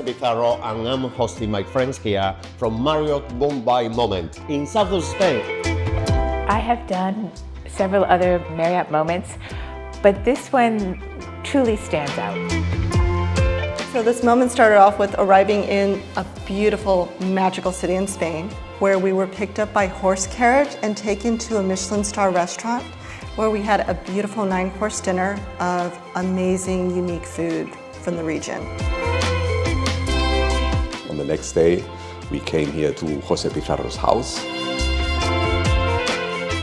José Pizarro and I'm hosting my friends here from Marriott Bonvoy Moment in south of Spain. I have done several other Marriott moments, but this one truly stands out. So this moment started off with arriving in a beautiful, magical city in Spain, where we were picked up by horse carriage and taken to a Michelin star restaurant, where we had a beautiful 9-course dinner of amazing, unique food from the region. On the next day, we came here to José Pizarro's house.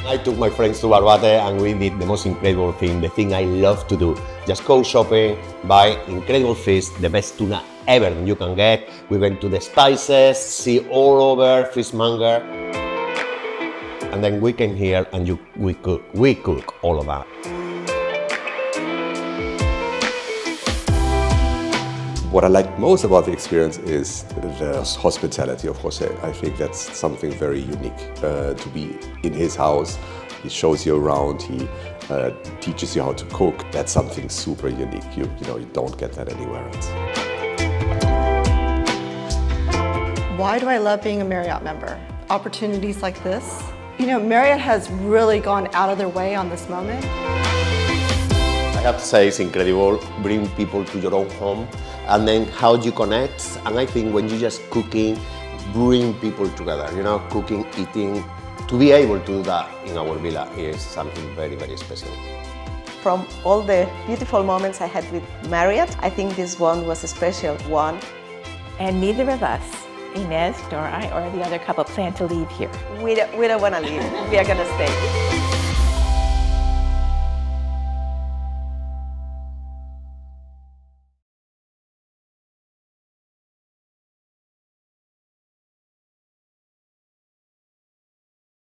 I took my friends to Barbate and we did the most incredible thing, the thing I love to do. Just go shopping, buy incredible fish, the best tuna ever you can get. We went to the spices, see all over fishmonger. And then we came here and we cook all of that. What I like most about the experience is the hospitality of José. I think that's something very unique. To be in his house, he shows you around, he teaches you how to cook. That's something super unique. You don't get that anywhere else. Why do I love being a Marriott member? Opportunities like this. Marriott has really gone out of their way on this moment. I have to say it's incredible, bring people to your own home and then how you connect. And I think when you just cooking, bring people together, cooking, eating. To be able to do that in our villa is something very, very special. From all the beautiful moments I had with Marriott, I think this one was a special one. And neither of us, Inez, nor I, or the other couple plan to leave here. We don't want to leave. We are going to stay.